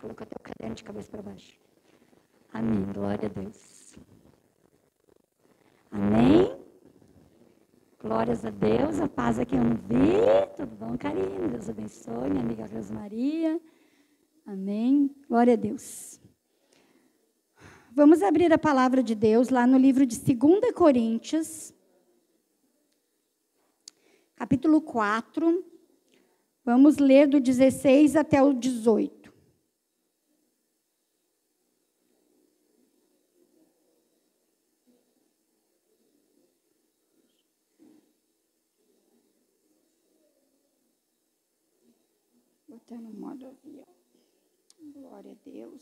Coloca teu caderno de cabeça para baixo. Amém. Glória a Deus. Amém. Glórias a Deus. A paz aqui eu não vi. Tudo bom, carinho? Deus abençoe. Minha amiga Rosmaria. Amém. Glória a Deus. Vamos abrir a palavra de Deus lá no livro de 2 Coríntios, capítulo 4. Vamos ler do 16 até o 18. Botar no modo avião. Glória a Deus.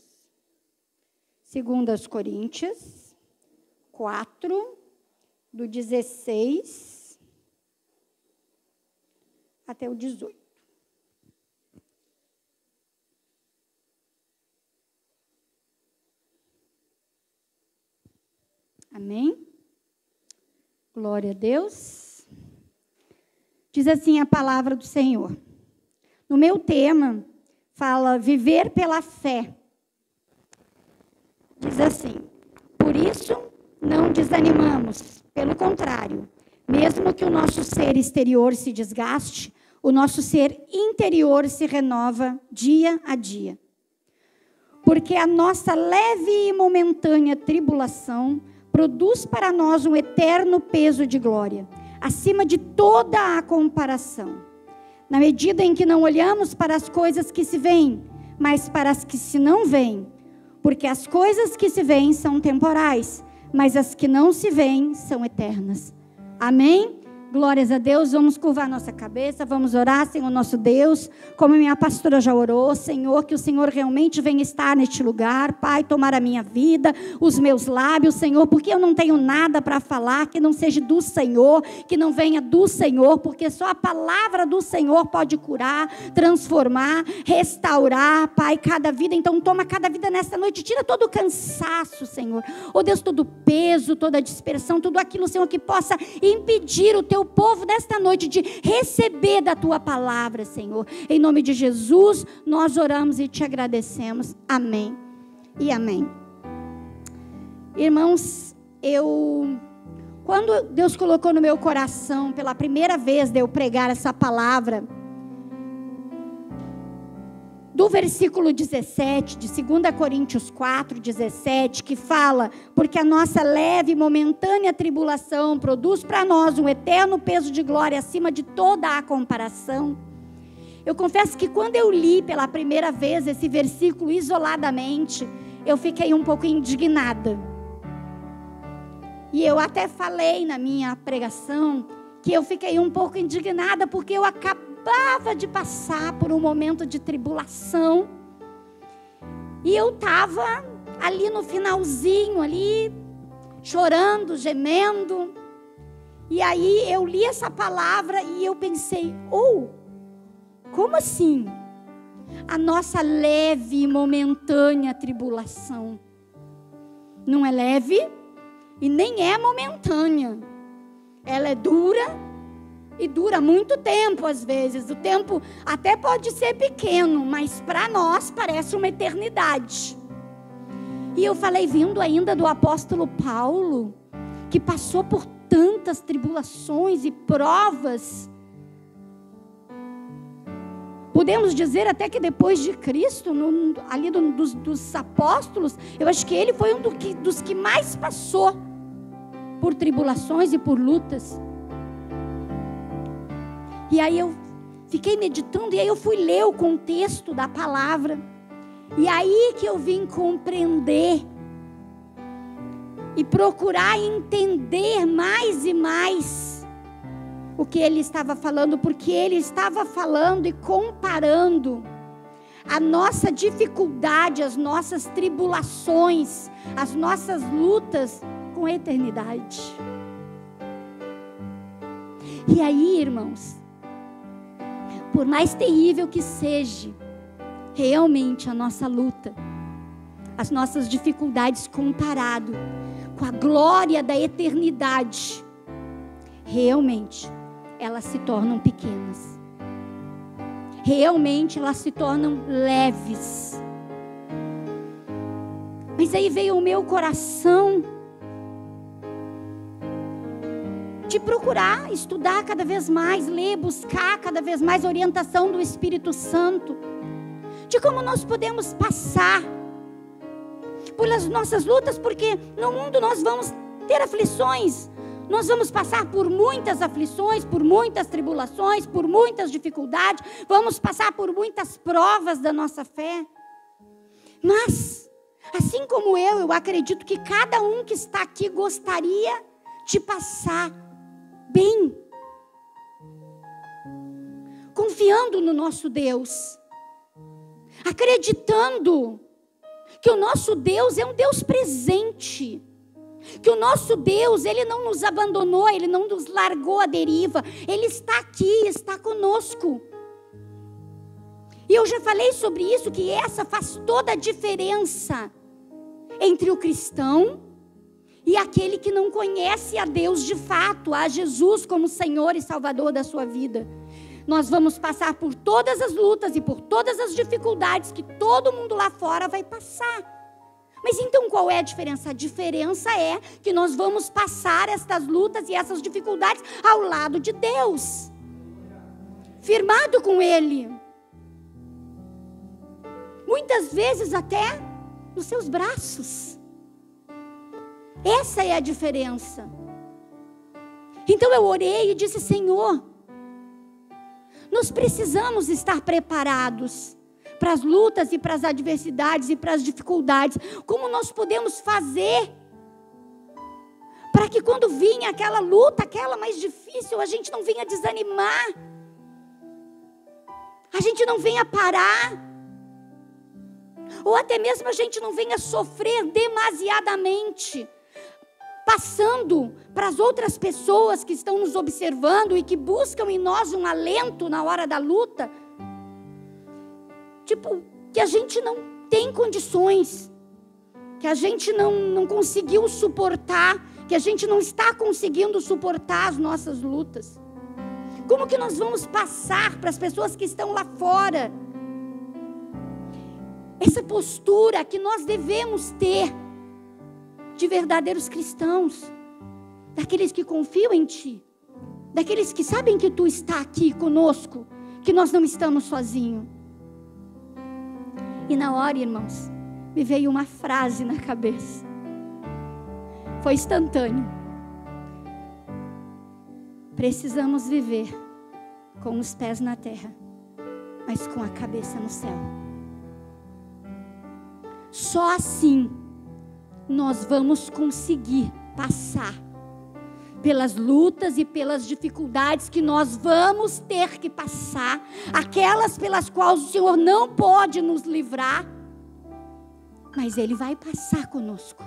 2 Coríntios 4, do 16 até o 18. Amém? Glória a Deus. Diz assim a palavra do Senhor. No meu tema, fala viver pela fé. Diz assim: por isso não desanimamos, pelo contrário, mesmo que o nosso ser exterior se desgaste, o nosso ser interior se renova dia a dia. Porque a nossa leve e momentânea tribulação produz para nós um eterno peso de glória, acima de toda a comparação. Na medida em que não olhamos para as coisas que se veem, mas para as que se não veem. Porque as coisas que se veem são temporais, mas as que não se veem são eternas. Amém? Glórias a Deus. Vamos curvar nossa cabeça, vamos orar, Senhor nosso Deus, como minha pastora já orou, Senhor, que o Senhor realmente venha estar neste lugar, Pai, tomar a minha vida, os meus lábios, Senhor, porque eu não tenho nada para falar que não seja do Senhor, que não venha do Senhor, porque só a palavra do Senhor pode curar, transformar, restaurar, Pai, cada vida. Então toma cada vida nesta noite, tira todo o cansaço, Senhor, oh Deus, todo o peso, toda a dispersão, tudo aquilo, Senhor, que possa impedir o teu povo nesta noite de receber da tua palavra, Senhor. Em nome de Jesus, nós oramos e te agradecemos. Amém e amém. Irmãos, quando Deus colocou no meu coração, pela primeira vez de eu pregar essa palavra, do versículo 17, de 2 Coríntios 4, 17, que fala, porque a nossa leve e momentânea tribulação produz para nós um eterno peso de glória acima de toda a comparação. Eu confesso que quando eu li pela primeira vez esse versículo isoladamente, eu fiquei um pouco indignada. E eu até falei na minha pregação que eu fiquei um pouco indignada porque eu acabava de passar por um momento de tribulação. E eu estava ali no finalzinho, ali, chorando, gemendo. E aí eu li essa palavra e eu pensei, como assim? A nossa leve e momentânea tribulação. Não é leve e nem é momentânea. Ela é dura. E dura muito tempo às vezes. O tempo até pode ser pequeno, mas para nós parece uma eternidade. E eu falei, vindo ainda do apóstolo Paulo, que passou por tantas tribulações e provas. Podemos dizer até que depois de Cristo, ali dos apóstolos, eu acho que ele foi um dos que mais passou por tribulações e por lutas. E aí eu fiquei meditando, e aí eu fui ler o contexto da palavra. E aí que eu vim compreender e procurar entender mais e mais o que ele estava falando, porque ele estava falando e comparando a nossa dificuldade, as nossas tribulações, as nossas lutas com a eternidade. E aí, irmãos, por mais terrível que seja realmente a nossa luta, as nossas dificuldades comparado com a glória da eternidade, realmente elas se tornam pequenas. Realmente elas se tornam leves. Mas aí veio o meu coração de procurar estudar cada vez mais, ler, buscar cada vez mais orientação do Espírito Santo, de como nós podemos passar pelas nossas lutas, porque no mundo nós vamos ter aflições, nós vamos passar por muitas aflições, por muitas tribulações, por muitas dificuldades, vamos passar por muitas provas da nossa fé. Mas, assim como eu acredito que cada um que está aqui gostaria de passar bem, confiando no nosso Deus, acreditando que o nosso Deus é um Deus presente, que o nosso Deus, Ele não nos abandonou, Ele não nos largou à deriva, Ele está aqui, está conosco. E eu já falei sobre isso, que essa faz toda a diferença entre o cristão e aquele que não conhece a Deus de fato, a Jesus como Senhor e Salvador da sua vida. Nós vamos passar por todas as lutas e por todas as dificuldades que todo mundo lá fora vai passar. Mas então qual é a diferença? A diferença é que nós vamos passar estas lutas e essas dificuldades ao lado de Deus, firmado com Ele. Muitas vezes até nos seus braços. Essa é a diferença. Então eu orei e disse: Senhor, nós precisamos estar preparados para as lutas e para as adversidades e para as dificuldades. Como nós podemos fazer para que quando vinha aquela luta, aquela mais difícil, a gente não venha desanimar, a gente não venha parar, ou até mesmo a gente não venha sofrer demasiadamente, passando para as outras pessoas que estão nos observando e que buscam em nós um alento na hora da luta. Tipo, que a gente não tem condições, que a gente não conseguiu suportar, que a gente não está conseguindo suportar as nossas lutas. Como que nós vamos passar para as pessoas que estão lá fora essa postura que nós devemos ter de verdadeiros cristãos, daqueles que confiam em Ti, daqueles que sabem que Tu está aqui conosco, que nós não estamos sozinhos? E na hora, irmãos, me veio uma frase na cabeça. Foi instantâneo. Precisamos viver com os pés na terra, mas com a cabeça no céu. Só assim nós vamos conseguir passar pelas lutas e pelas dificuldades que nós vamos ter que passar, aquelas pelas quais o Senhor não pode nos livrar, mas Ele vai passar conosco,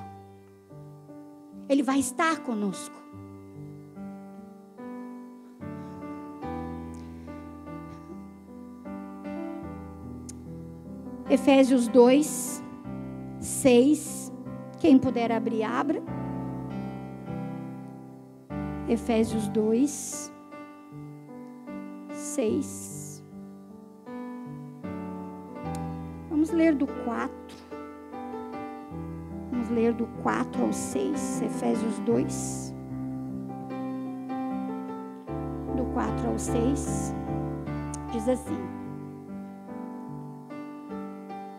Ele vai estar conosco. Efésios 2, 6, quem puder abrir, abra. Efésios 2, 6. Vamos ler do 4. Vamos ler do 4 ao 6. Efésios 2. Do 4 ao 6. Diz assim: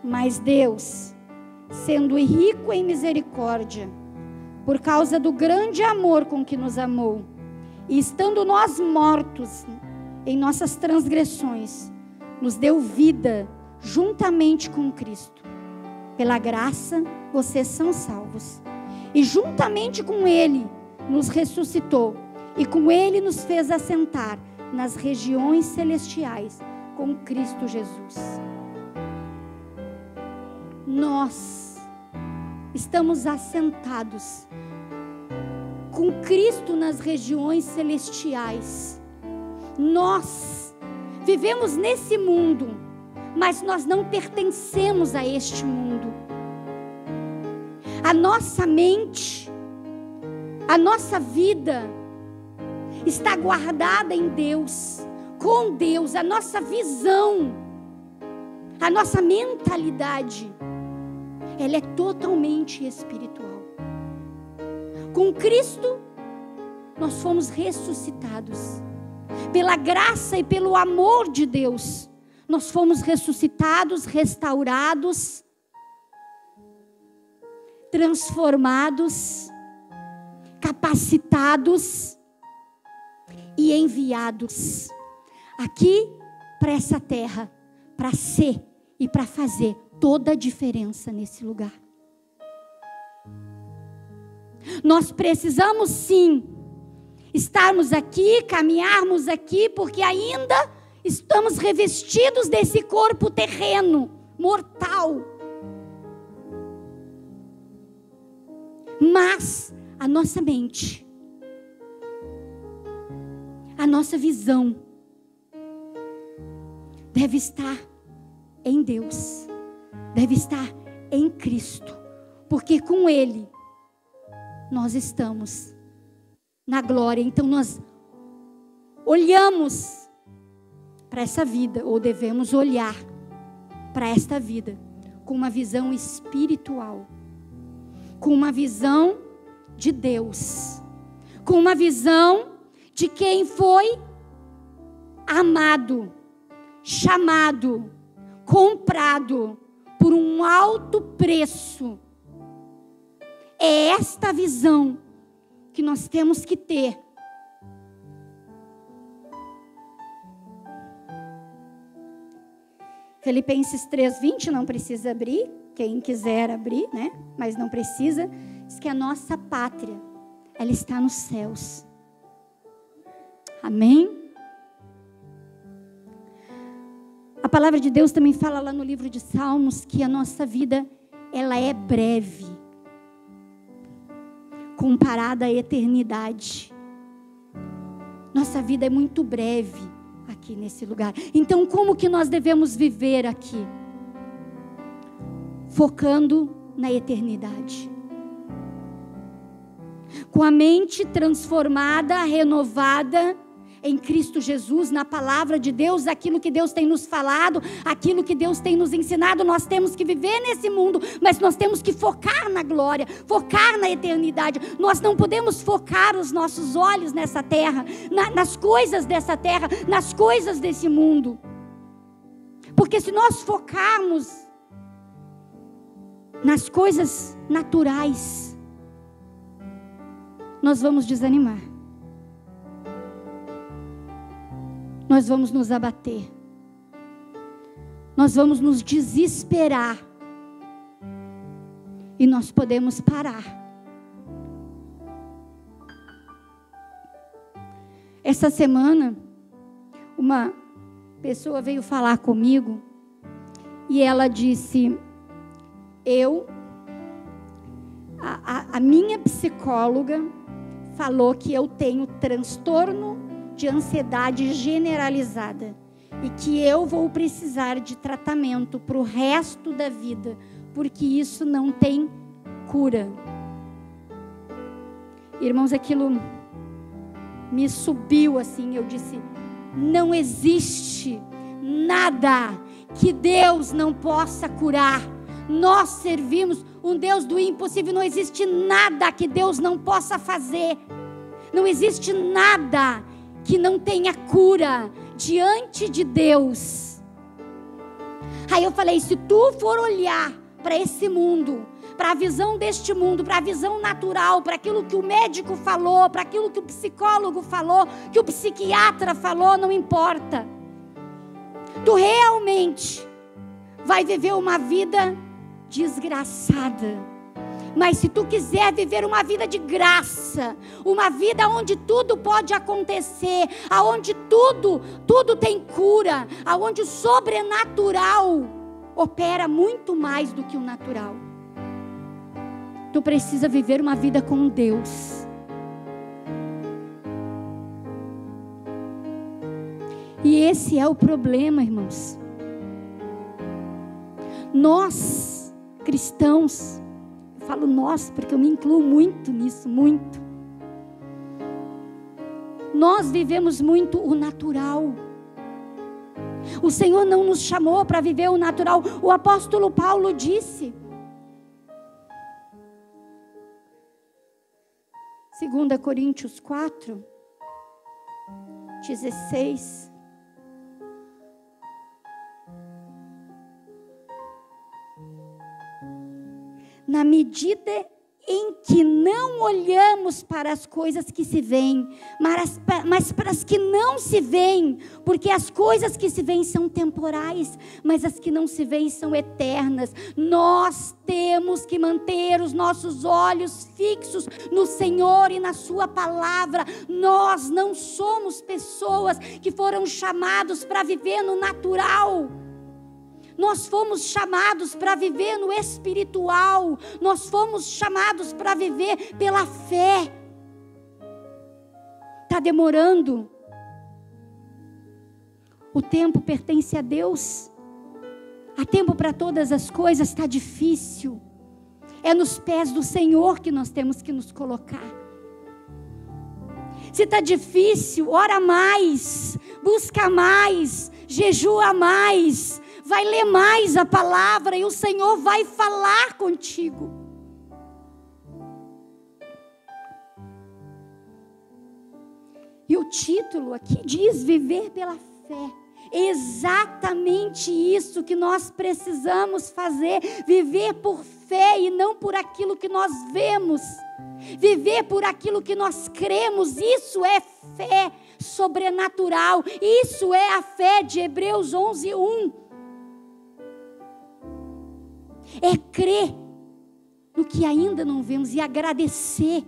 Mas Deus, sendo rico em misericórdia, por causa do grande amor com que nos amou, e estando nós mortos em nossas transgressões, nos deu vida juntamente com Cristo. Pela graça, vocês são salvos. E juntamente com Ele, nos ressuscitou, e com Ele nos fez assentar nas regiões celestiais, com Cristo Jesus. Nós estamos assentados com Cristo nas regiões celestiais. Nós vivemos nesse mundo, mas nós não pertencemos a este mundo. A nossa mente, a nossa vida está guardada em Deus, com Deus. A nossa visão, a nossa mentalidade ela é totalmente espiritual. Com Cristo, nós fomos ressuscitados. Pela graça e pelo amor de Deus, nós fomos ressuscitados, restaurados, transformados, capacitados e enviados aqui para essa terra, para ser e para fazer toda a diferença nesse lugar. Nós precisamos sim estarmos aqui, caminharmos aqui, porque ainda estamos revestidos desse corpo terreno, mortal. Mas a nossa mente, a nossa visão deve estar em Deus, deve estar em Cristo, porque com Ele nós estamos na glória. Então nós olhamos para essa vida, ou devemos olhar para esta vida com uma visão espiritual, com uma visão de Deus, com uma visão de quem foi amado, chamado, comprado por um alto preço. É esta visão que nós temos que ter. Filipenses 3:20, não precisa abrir, quem quiser abrir, né? Mas não precisa. Diz que a nossa pátria, ela está nos céus. Amém? A palavra de Deus também fala lá no livro de Salmos que a nossa vida, ela é breve, comparada à eternidade. Nossa vida é muito breve aqui nesse lugar. Então, como que nós devemos viver aqui? Focando na eternidade. Com a mente transformada, renovada em Cristo Jesus, na palavra de Deus, aquilo que Deus tem nos falado, aquilo que Deus tem nos ensinado. Nós temos que viver nesse mundo, mas nós temos que focar na glória, focar na eternidade. Nós não podemos focar os nossos olhos nessa terra, nas coisas dessa terra, nas coisas desse mundo. Porque se nós focarmos nas coisas naturais, nós vamos desanimar. Nós vamos nos abater. Nós vamos nos desesperar. E nós podemos parar. Essa semana, uma pessoa veio falar comigo e ela disse: a minha psicóloga falou que eu tenho transtorno de ansiedade generalizada e que eu vou precisar de tratamento para o resto da vida, porque isso não tem cura. Irmãos, aquilo me subiu assim. Eu disse: não existe nada que Deus não possa curar. Nós servimos um Deus do impossível. Não existe nada que Deus não possa fazer. Não existe nada que não tenha cura diante de Deus. Aí eu falei: se tu for olhar para esse mundo, para a visão deste mundo, para a visão natural, para aquilo que o médico falou, para aquilo que o psicólogo falou, que o psiquiatra falou, não importa. Tu realmente vai viver uma vida desgraçada. Mas se tu quiser viver uma vida de graça, uma vida onde tudo pode acontecer, aonde tudo tem cura, aonde o sobrenatural opera muito mais do que o natural, tu precisa viver uma vida com Deus. E esse é o problema, irmãos. Nós, cristãos, falo nós porque eu me incluo muito nisso, muito. Nós vivemos muito o natural. O Senhor não nos chamou para viver o natural. O apóstolo Paulo disse 2 Coríntios 4, 16. Na medida em que não olhamos para as coisas que se veem, mas para as que não se veem, porque as coisas que se veem são temporais, mas as que não se veem são eternas. Nós temos que manter os nossos olhos fixos no Senhor e na sua palavra. Nós não somos pessoas que foram chamados para viver no natural. Nós fomos chamados para viver no espiritual. Nós fomos chamados para viver pela fé. Está demorando. O tempo pertence a Deus. Há tempo para todas as coisas. Está difícil. É nos pés do Senhor que nós temos que nos colocar. Se está difícil, ora mais, busca mais, jejua mais, vai ler mais a palavra e o Senhor vai falar contigo. E o título aqui diz viver pela fé. É exatamente isso que nós precisamos fazer, viver por fé e não por aquilo que nós vemos. Viver por aquilo que nós cremos, isso é fé sobrenatural. Isso é a fé de Hebreus 11:1. É crer no que ainda não vemos e agradecer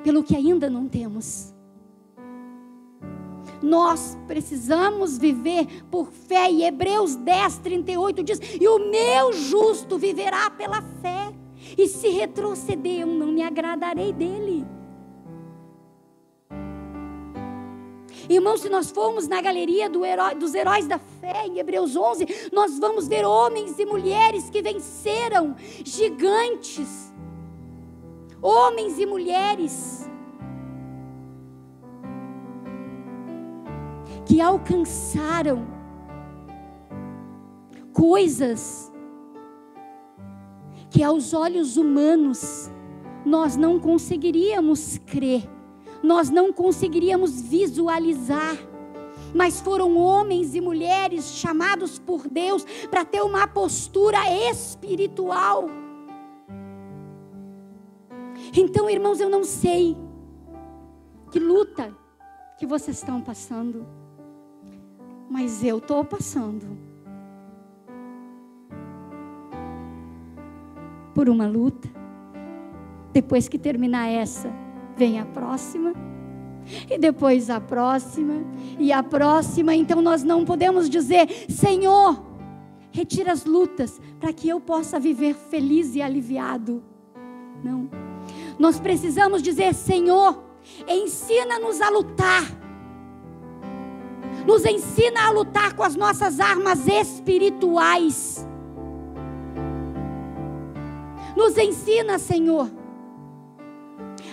pelo que ainda não temos. Nós precisamos viver por fé. E Hebreus 10:38 diz: e o meu justo viverá pela fé, e se retroceder eu não me agradarei dele. Irmãos, se nós formos na galeria dos heróis da fé, em Hebreus 11, nós vamos ver homens e mulheres que venceram gigantes. Homens e mulheres que alcançaram coisas que aos olhos humanos nós não conseguiríamos crer. Nós não conseguiríamos visualizar, mas foram homens e mulheres chamados por Deus para ter uma postura espiritual. Então, irmãos, eu não sei que luta que vocês estão passando, mas eu estou passando por uma luta. Depois que terminar essa, vem a próxima, e depois a próxima, e a próxima. Então nós não podemos dizer: Senhor, retira as lutas, para que eu possa viver feliz e aliviado. Não, nós precisamos dizer: Senhor, ensina-nos a lutar, nos ensina a lutar com as nossas armas espirituais, nos ensina, Senhor,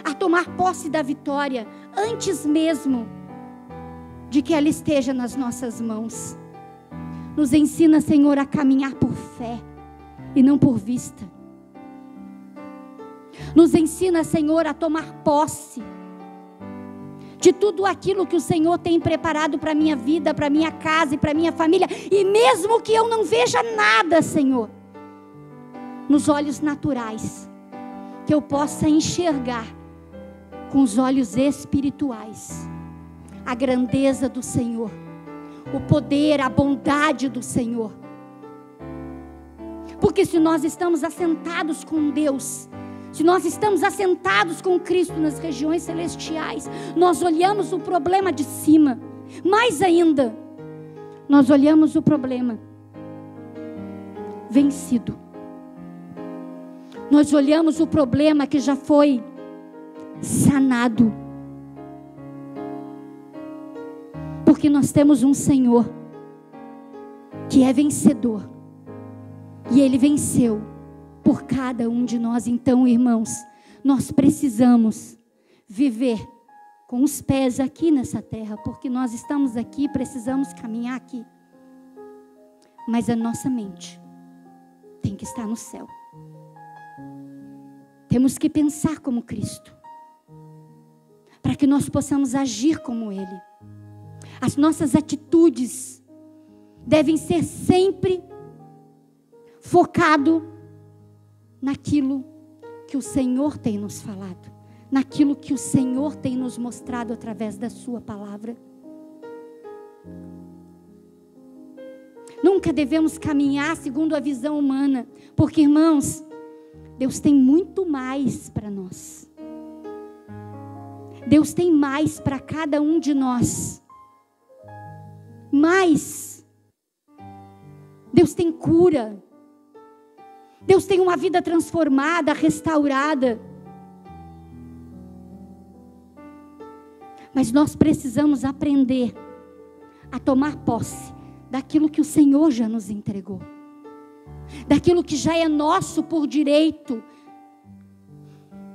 a tomar posse da vitória antes mesmo de que ela esteja nas nossas mãos. Nos ensina, Senhor, a caminhar por fé e não por vista. Nos ensina, Senhor, a tomar posse de tudo aquilo que o Senhor tem preparado para a minha vida, para a minha casa e para a minha família. E mesmo que eu não veja nada, Senhor, nos olhos naturais, que eu possa enxergar com os olhos espirituais a grandeza do Senhor, o poder, a bondade do Senhor. Porque se nós estamos assentados com Deus, se nós estamos assentados com Cristo nas regiões celestiais, nós olhamos o problema de cima. Mais ainda, nós olhamos o problema vencido. Nós olhamos o problema que já foi sanado. Porque nós temos um Senhor que é vencedor. E Ele venceu por cada um de nós. Então, irmãos, nós precisamos viver com os pés aqui nessa terra, porque nós estamos aqui, precisamos caminhar aqui. Mas a nossa mente tem que estar no céu. Temos que pensar como Cristo. para que nós possamos agir como Ele. As nossas atitudes devem ser sempre focado naquilo que o Senhor tem nos falado, naquilo que o Senhor tem nos mostrado através da sua palavra. Nunca devemos caminhar segundo a visão humana, porque, irmãos, Deus tem muito mais para nós. Deus tem mais para cada um de nós. Mais. Deus tem cura. Deus tem uma vida transformada, restaurada. Mas nós precisamos aprender a tomar posse daquilo que o Senhor já nos entregou. Daquilo que já é nosso por direito.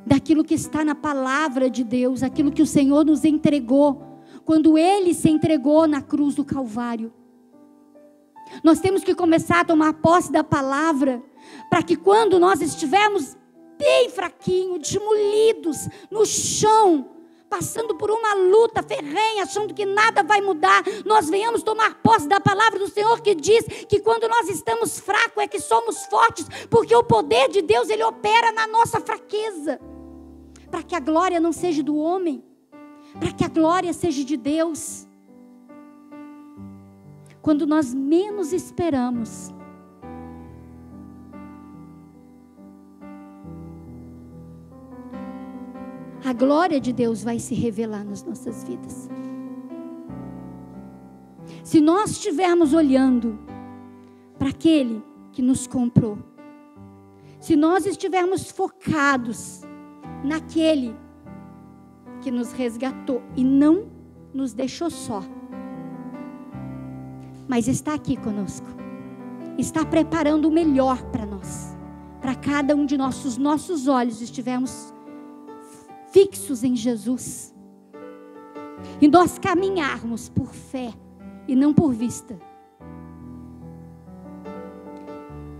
Daquilo que está na palavra de Deus, aquilo que o Senhor nos entregou, quando Ele se entregou na cruz do Calvário. Nós temos que começar a tomar posse da palavra, para que quando nós estivermos bem fraquinhos, desmolidos, no chão, passando por uma luta ferrenha, achando que nada vai mudar, nós venhamos tomar posse da palavra do Senhor, que diz que quando nós estamos fracos é que somos fortes, porque o poder de Deus, Ele opera na nossa fraqueza, para que a glória não seja do homem, para que a glória seja de Deus. Quando nós menos esperamos, a glória de Deus vai se revelar nas nossas vidas. Se nós estivermos olhando para aquele que nos comprou, se nós estivermos focados naquele que nos resgatou e não nos deixou só, mas está aqui conosco, está preparando o melhor para nós, para cada um de nós, se os nossos olhos estivermos fixos em Jesus, e nós caminharmos por fé e não por vista,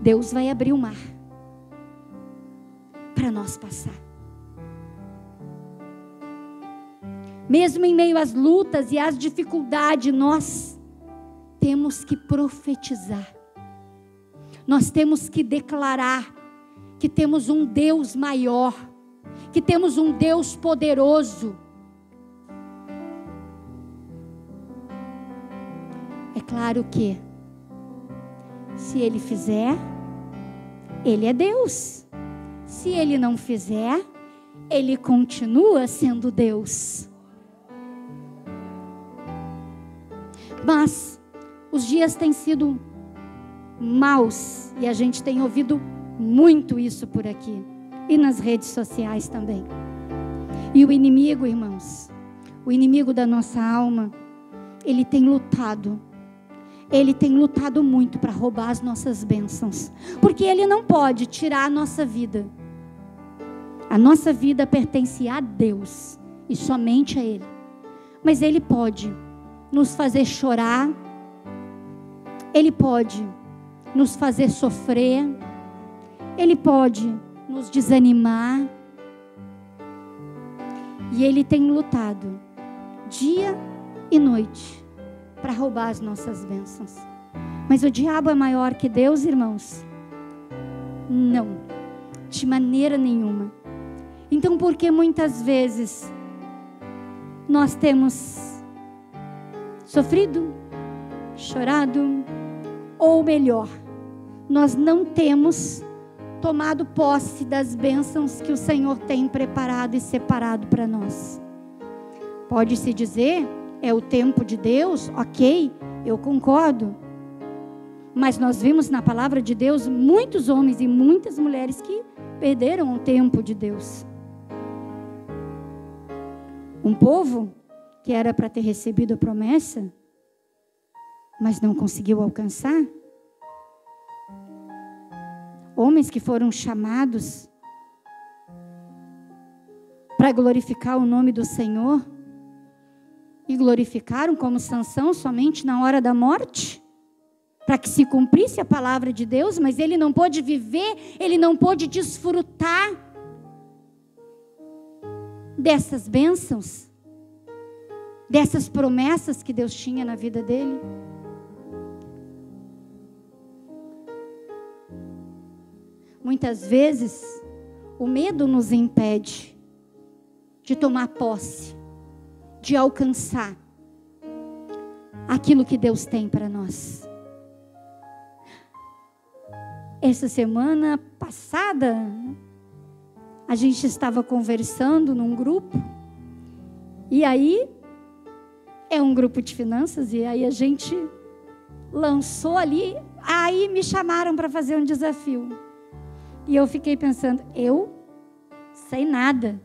Deus vai abrir o mar para nós passar. Mesmo em meio às lutas e às dificuldades, nós temos que profetizar, nós temos que declarar que temos um Deus maior, que temos um Deus poderoso. É claro que, se Ele fizer, Ele é Deus. Se Ele não fizer, Ele continua sendo Deus. Mas os dias têm sido maus e a gente tem ouvido muito isso por aqui. E nas redes sociais também. E o inimigo, irmãos, o inimigo da nossa alma, ele tem lutado muito para roubar as nossas bênçãos, porque ele não pode tirar a nossa vida. A nossa vida pertence a Deus e somente a Ele. Mas Ele pode nos fazer chorar, Ele pode nos fazer sofrer, Ele pode nos desanimar, e Ele tem lutado dia e noite para roubar as nossas bênçãos. Mas o diabo é maior que Deus, irmãos? Não, de maneira nenhuma. Então, por que muitas vezes nós temos sofrido, chorado, ou melhor, nós não temos tomado posse das bênçãos que o Senhor tem preparado e separado para nós? Pode-se dizer, é o tempo de Deus, ok, eu concordo. Mas nós vimos na palavra de Deus muitos homens e muitas mulheres que perderam o tempo de Deus. Um povo que era para ter recebido a promessa, mas não conseguiu alcançar. Homens que foram chamados para glorificar o nome do Senhor e glorificaram como Sansão somente na hora da morte, para que se cumprisse a palavra de Deus, mas ele não pôde viver, ele não pôde desfrutar dessas bênçãos, dessas promessas que Deus tinha na vida dele? Muitas vezes, o medo nos impede de tomar posse, de alcançar aquilo que Deus tem para nós. Essa semana passada, a gente estava conversando num grupo, e aí, é um grupo de finanças, e aí a gente lançou ali, aí me chamaram para fazer um desafio. E eu fiquei pensando, eu sei nada,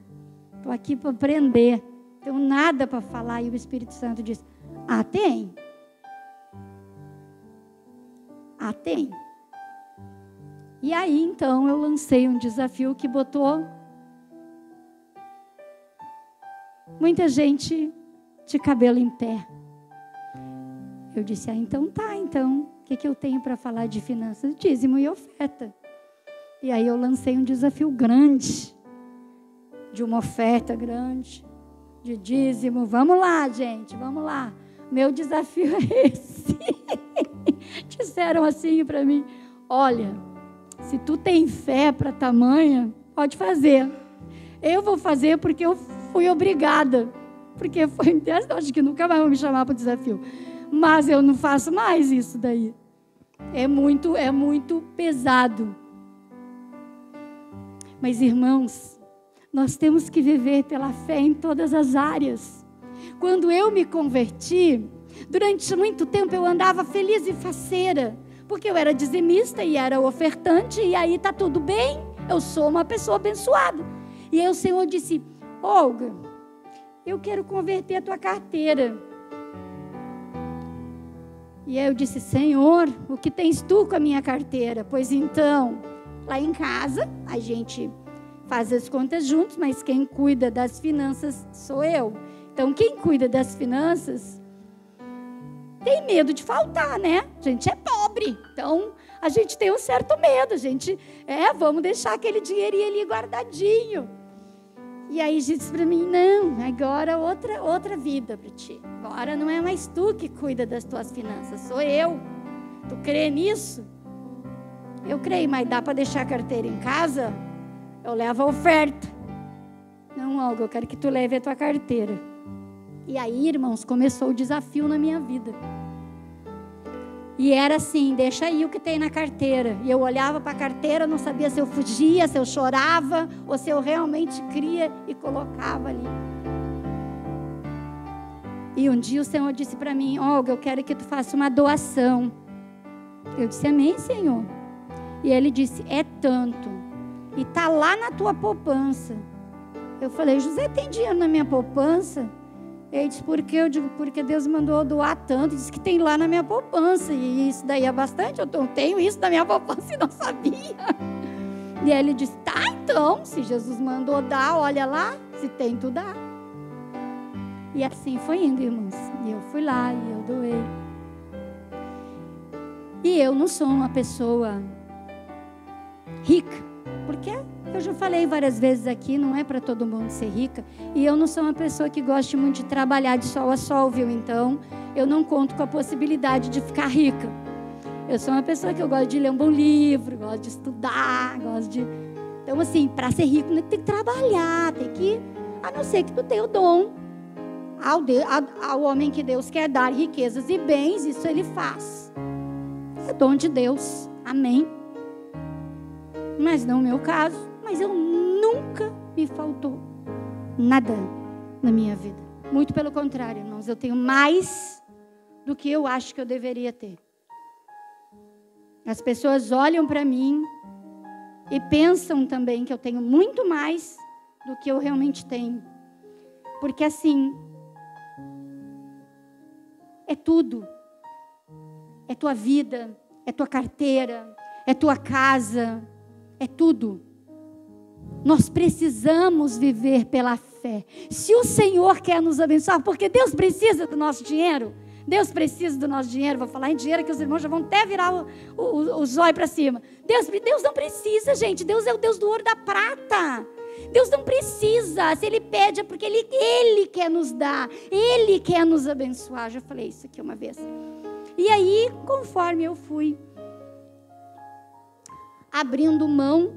estou aqui para aprender, tenho nada para falar. E o Espírito Santo disse, tem. Tem. E aí, então, eu lancei um desafio que botou muita gente de cabelo em pé. Eu disse, então tá, então, o que eu tenho para falar de finanças? Dízimo e oferta. E aí eu lancei um desafio grande, de uma oferta grande, de dízimo. Vamos lá, gente, vamos lá. Meu desafio é esse. Disseram assim para mim, olha, se tu tem fé para tamanha, pode fazer. Eu vou fazer porque eu fui obrigada. Porque foi, acho que nunca mais vão me chamar para o desafio. Mas eu não faço mais isso daí. É muito pesado. Mas, irmãos, nós temos que viver pela fé em todas as áreas. Quando eu me converti, durante muito tempo eu andava feliz e faceira, porque eu era dizimista e era ofertante, e aí está tudo bem, eu sou uma pessoa abençoada. E aí o Senhor disse, Olga, eu quero converter a tua carteira. E aí eu disse, Senhor, o que tens tu com a minha carteira? Pois então, lá em casa, a gente faz as contas juntos, mas quem cuida das finanças sou eu. Então, quem cuida das finanças tem medo de faltar, né? A gente é pobre, então a gente tem um certo medo. A gente, vamos deixar aquele dinheirinho ali guardadinho. E aí disse para mim, não, agora outra vida para ti. Agora não é mais tu que cuida das tuas finanças, sou eu. Tu crê nisso? Eu creio, mas dá para deixar a carteira em casa? Eu levo a oferta. Não, Olga, eu quero que tu leve a tua carteira. E aí, irmãos, começou o desafio na minha vida. E era assim, deixa aí o que tem na carteira. E eu olhava para a carteira, não sabia se eu fugia, se eu chorava, ou se eu realmente cria e colocava ali. E um dia o Senhor disse para mim, Olga, eu quero que tu faça uma doação. Eu disse, amém, Senhor. E ele disse, é tanto. E está lá na tua poupança. Eu falei, José, tem dinheiro na minha poupança? Ele disse, por quê? Eu digo, porque Deus mandou eu doar tanto. Disse que tem lá na minha poupança. E isso daí é bastante. Eu tenho isso na minha poupança e não sabia. E ele disse, tá, então, se Jesus mandou dar, olha lá, se tem, tu dá. E assim foi indo, irmãos. E eu fui lá e eu doei. E eu não sou uma pessoa rica, porque eu já falei várias vezes aqui, não é para todo mundo ser rica, e eu não sou uma pessoa que goste muito de trabalhar de sol a sol, viu? Então, eu não conto com a possibilidade de ficar rica. Eu sou uma pessoa que eu gosto de ler um bom livro, gosto de estudar, gosto de... Então, assim, para ser rico, tem que trabalhar, tem que... A não ser que tu tenha o dom. Ao homem que Deus quer dar riquezas e bens, isso ele faz. É dom de Deus. Amém. Mas não é o meu caso. Mas eu nunca me faltou nada na minha vida. Muito pelo contrário, irmãos. Eu tenho mais do que eu acho que eu deveria ter. As pessoas olham para mim e pensam também que eu tenho muito mais do que eu realmente tenho. Porque assim, é tudo. É tua vida, é tua carteira, é tua casa, é tudo. Nós precisamos viver pela fé. Se o Senhor quer nos abençoar, porque Deus precisa do nosso dinheiro. Deus precisa do nosso dinheiro. Vou falar em dinheiro que os irmãos já vão até virar o zóio para cima. Deus não precisa, gente. Deus é o Deus do ouro e da prata. Deus não precisa. Se Ele pede é porque Ele quer nos dar. Ele quer nos abençoar. Já falei isso aqui uma vez. E aí, conforme eu fui abrindo mão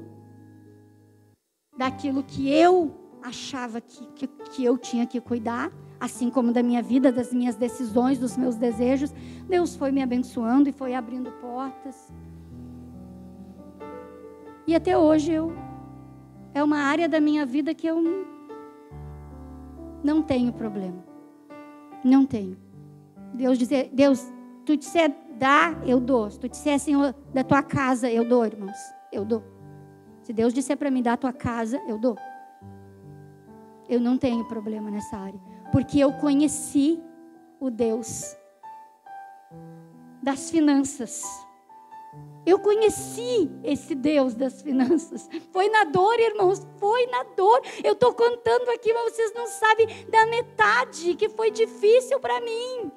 daquilo que eu achava que eu tinha que cuidar, assim como da minha vida, das minhas decisões, dos meus desejos, Deus foi me abençoando e foi abrindo portas. E até hoje é uma área da minha vida que eu não tenho problema. Não tenho. Deus, tu disser dá, eu dou. Se tu disser, Senhor, da tua casa, eu dou, irmãos. Eu dou. Se Deus disser para mim dar a tua casa, eu dou. Eu não tenho problema nessa área. Porque eu conheci o Deus das finanças. Eu conheci esse Deus das finanças. Foi na dor, irmãos, foi na dor. Eu estou contando aqui, mas vocês não sabem da metade que foi difícil para mim.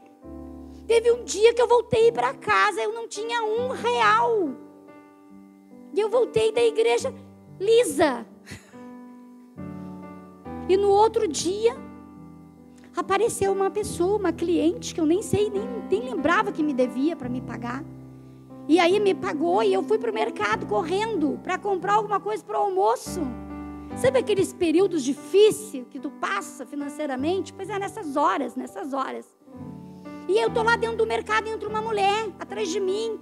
Teve um dia que eu voltei para casa, eu não tinha R$1. E eu voltei da igreja lisa. E no outro dia, apareceu uma pessoa, uma cliente, que eu nem sei, nem lembrava que me devia para me pagar. E aí me pagou e eu fui para o mercado correndo para comprar alguma coisa para o almoço. Sabe aqueles períodos difíceis que tu passa financeiramente? Pois é, nessas horas. E eu estou lá dentro do mercado e entra uma mulher atrás de mim.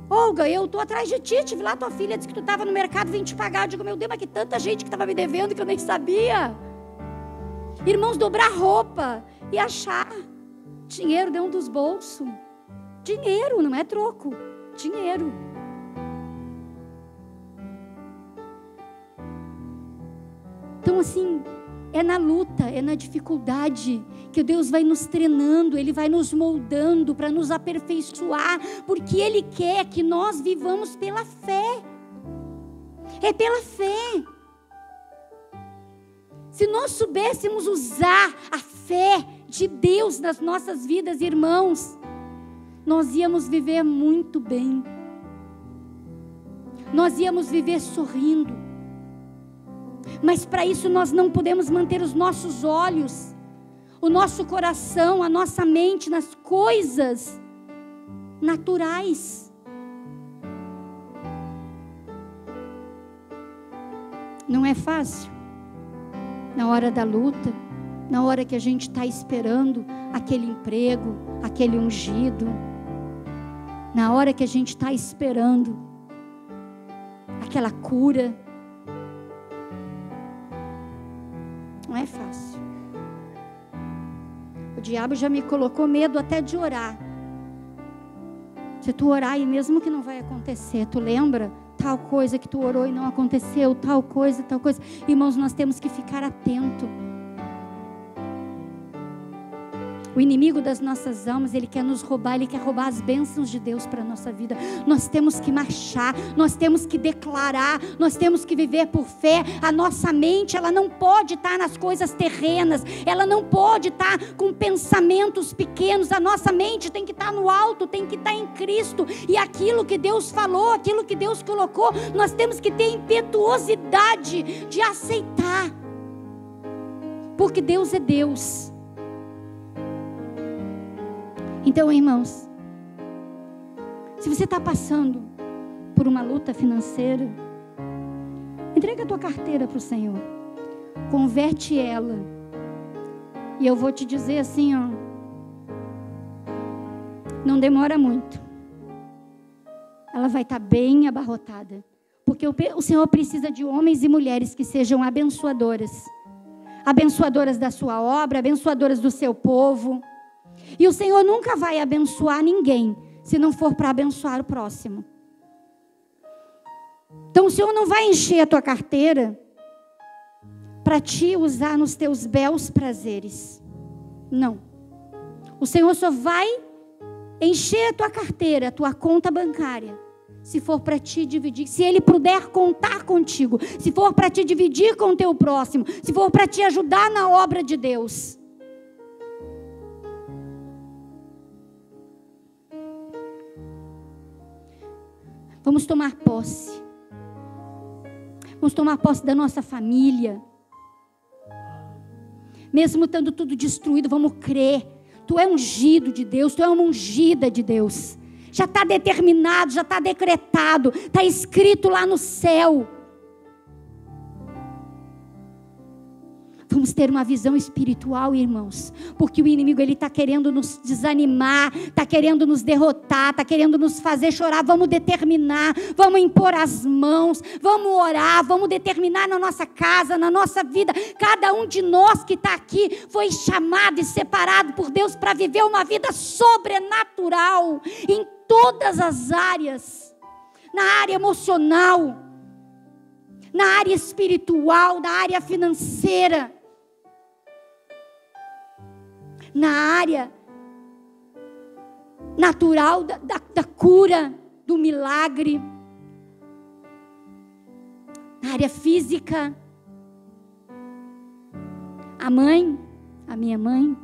Olga, eu estou atrás de ti, tive lá tua filha, disse que tu estava no mercado, vim te pagar. Eu digo, meu Deus, mas que tanta gente que estava me devendo que eu nem sabia. Irmãos, dobrar roupa e achar dinheiro dentro dos bolsos. Dinheiro, não é troco. Dinheiro. Então assim, é na luta, é na dificuldade que Deus vai nos treinando, Ele vai nos moldando para nos aperfeiçoar, porque Ele quer que nós vivamos pela fé. É pela fé. Se nós soubéssemos usar a fé de Deus nas nossas vidas, irmãos, nós íamos viver muito bem. Nós íamos viver sorrindo. Mas para isso nós não podemos manter os nossos olhos, o nosso coração, a nossa mente nas coisas naturais. Não é fácil. Na hora da luta, na hora que a gente está esperando aquele emprego, aquele ungido, na hora que a gente está esperando aquela cura, não é fácil. O diabo já me colocou medo até de orar. Se tu orar e mesmo que não vai acontecer, tu lembra tal coisa que tu orou e não aconteceu, tal coisa. Irmãos, nós temos que ficar atento. O inimigo das nossas almas, ele quer nos roubar, ele quer roubar as bênçãos de Deus para a nossa vida. Nós temos que marchar, nós temos que declarar, nós temos que viver por fé. A nossa mente, ela não pode estar nas coisas terrenas, ela não pode estar com pensamentos pequenos. A nossa mente tem que estar no alto, tem que estar em Cristo. E aquilo que Deus falou, aquilo que Deus colocou, nós temos que ter impetuosidade de aceitar. Porque Deus é Deus. Então, irmãos, se você está passando por uma luta financeira, entrega a tua carteira para o Senhor, converte ela, e eu vou te dizer assim, ó, não demora muito, ela vai estar bem abarrotada, porque o Senhor precisa de homens e mulheres que sejam abençoadoras da sua obra, abençoadoras do seu povo. E o Senhor nunca vai abençoar ninguém se não for para abençoar o próximo. Então o Senhor não vai encher a tua carteira para te usar nos teus belos prazeres. Não. O Senhor só vai encher a tua carteira, a tua conta bancária, se for para te dividir, se Ele puder contar contigo, se for para te dividir com o teu próximo, se for para te ajudar na obra de Deus. Vamos tomar posse. Vamos tomar posse da nossa família. Mesmo estando tudo destruído, vamos crer. Tu é ungido de Deus, tu é uma ungida de Deus. Já está determinado, já está decretado, está escrito lá no céu. Vamos ter uma visão espiritual, irmãos, porque o inimigo ele está querendo nos desanimar, está querendo nos derrotar, está querendo nos fazer chorar. Vamos determinar, vamos impor as mãos, vamos orar, vamos determinar na nossa casa, na nossa vida. Cada um de nós que está aqui foi chamado e separado por Deus para viver uma vida sobrenatural em todas as áreas, na área emocional, na área espiritual, na área financeira, na área natural da cura, do milagre, na área física. A minha mãe,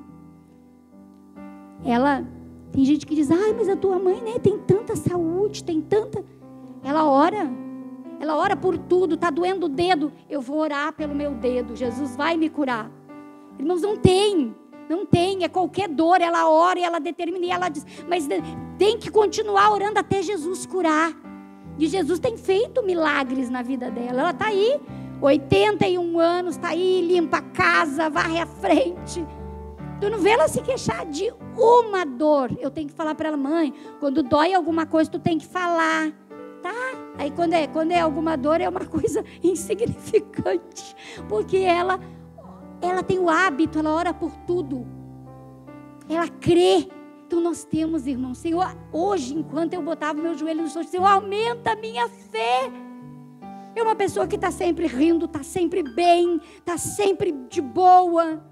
ela, tem gente que diz, mas a tua mãe, né, tem tanta saúde, tem tanta... Ela ora por tudo. Está doendo o dedo, eu vou orar pelo meu dedo, Jesus vai me curar. Irmãos, não tem, é qualquer dor, ela ora e ela determina, e ela diz, mas tem que continuar orando até Jesus curar. E Jesus tem feito milagres na vida dela. Ela está aí, 81 anos, está aí, limpa a casa, varre a frente. Tu não vê ela se queixar de uma dor. Eu tenho que falar para ela, mãe, quando dói alguma coisa, tu tem que falar, tá? Aí quando é alguma dor, é uma coisa insignificante, porque ela tem o hábito, ela ora por tudo, ela crê. Então nós temos, irmão, Senhor, hoje, enquanto eu botava meu joelho no chão, Senhor, aumenta a minha fé. É uma pessoa que está sempre rindo, está sempre bem, está sempre de boa.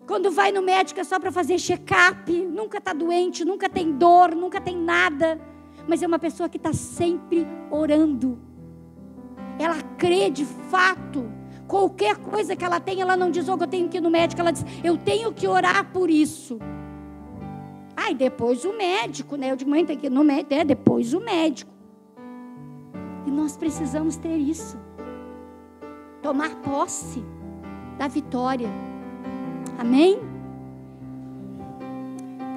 Quando vai no médico é só para fazer check-up, nunca está doente, nunca tem dor, nunca tem nada. Mas é uma pessoa que está sempre orando. Ela crê de fato. Qualquer coisa que ela tem, ela não diz, eu tenho que ir no médico. Ela diz, eu tenho que orar por isso. E depois o médico, né? Eu digo, mãe, tem que ir no médico. Depois o médico. E nós precisamos ter isso. Tomar posse da vitória. Amém?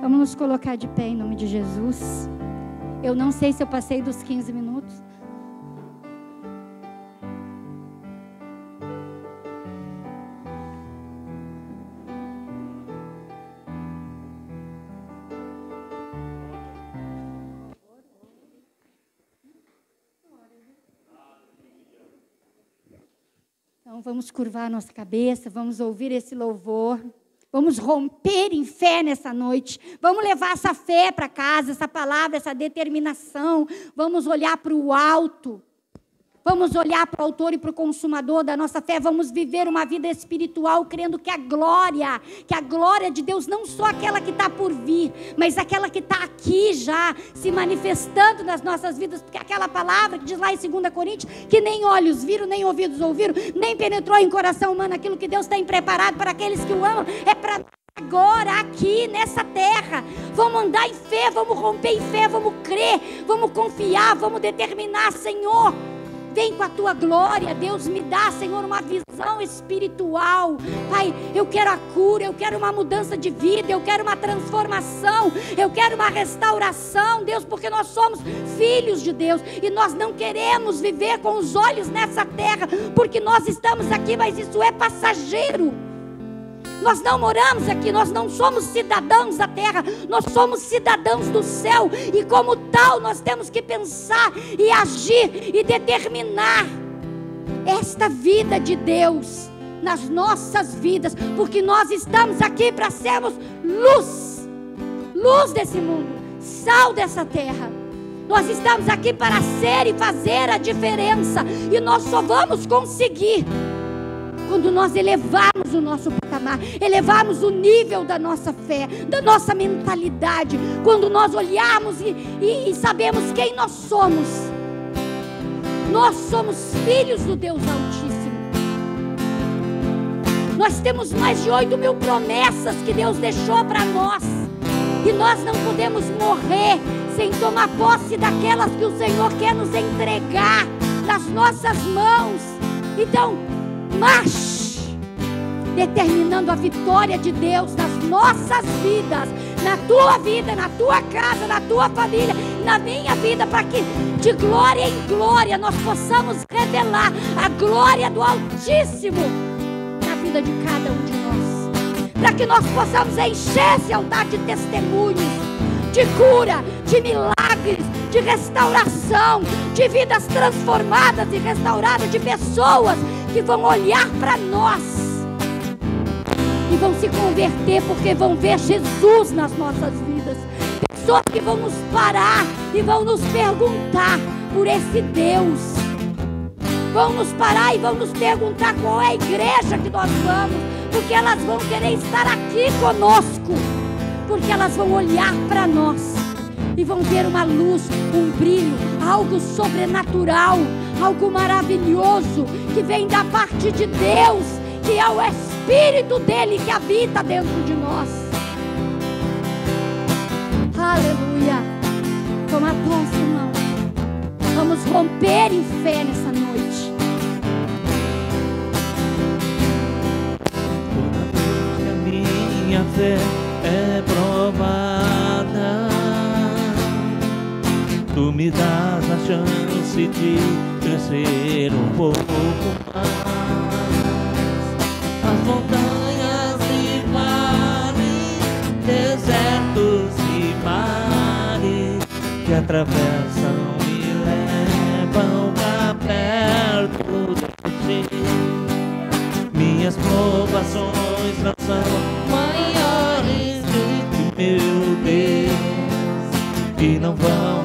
Vamos nos colocar de pé em nome de Jesus. Eu não sei se eu passei dos 15 minutos. Então vamos curvar a nossa cabeça, vamos ouvir esse louvor. Vamos romper em fé nessa noite. Vamos levar essa fé para casa, essa palavra, essa determinação. Vamos olhar para o alto. Vamos olhar para o autor e para o consumador da nossa fé. Vamos viver uma vida espiritual, crendo que a glória de Deus, não só aquela que está por vir, mas aquela que está aqui já, se manifestando nas nossas vidas. Porque aquela palavra que diz lá em 2 Coríntios, que nem olhos viram, nem ouvidos ouviram, nem penetrou em coração humano aquilo que Deus tem preparado para aqueles que o amam, é para agora, aqui, nessa terra. Vamos andar em fé, vamos romper em fé, vamos crer, vamos confiar, vamos determinar, Senhor. Vem com a tua glória, Deus, me dá, Senhor, uma visão espiritual. Pai, eu quero a cura, eu quero uma mudança de vida, eu quero uma transformação, eu quero uma restauração, Deus, porque nós somos filhos de Deus e nós não queremos viver com os olhos nessa terra, porque nós estamos aqui, mas isso é passageiro. Nós não moramos aqui, nós não somos cidadãos da terra, nós somos cidadãos do céu, e como tal nós temos que pensar e agir e determinar esta vida de Deus nas nossas vidas, porque nós estamos aqui para sermos luz desse mundo, sal dessa terra. Nós estamos aqui para ser e fazer a diferença, e nós só vamos conseguir quando nós elevarmos o nosso patamar, elevarmos o nível da nossa fé, da nossa mentalidade, quando nós olharmos e sabemos quem nós somos. Nós somos filhos do Deus Altíssimo. Nós temos mais de 8.000 promessas que Deus deixou para nós, e nós não podemos morrer sem tomar posse daquelas que o Senhor quer nos entregar. nas nossas mãos. Então, marche, determinando a vitória de Deus nas nossas vidas, na tua vida, na tua casa, na tua família, na minha vida, para que de glória em glória nós possamos revelar a glória do Altíssimo na vida de cada um de nós, para que nós possamos encher esse altar de testemunhos, de cura, de milagres, de restauração, de vidas transformadas e restauradas, de pessoas que vão olhar para nós e vão se converter porque vão ver Jesus nas nossas vidas. Pessoas que vão nos parar e vão nos perguntar por esse Deus. Vão nos parar e vão nos perguntar qual é a igreja que nós vamos, porque elas vão querer estar aqui conosco, porque elas vão olhar para nós e vão ver uma luz, um brilho, algo sobrenatural, algo maravilhoso que vem da parte de Deus, que é o Espírito dele que habita dentro de nós. Aleluia. Toma posse, irmão. Vamos romper em fé nessa noite. Toda vez que a minha fé é provada, tu me dás a chance de crescer um pouco mais. As montanhas e vales, desertos e mares que atravessam e levam pra perto de ti. Minhas provações não são maiores do que meu Deus, e não vão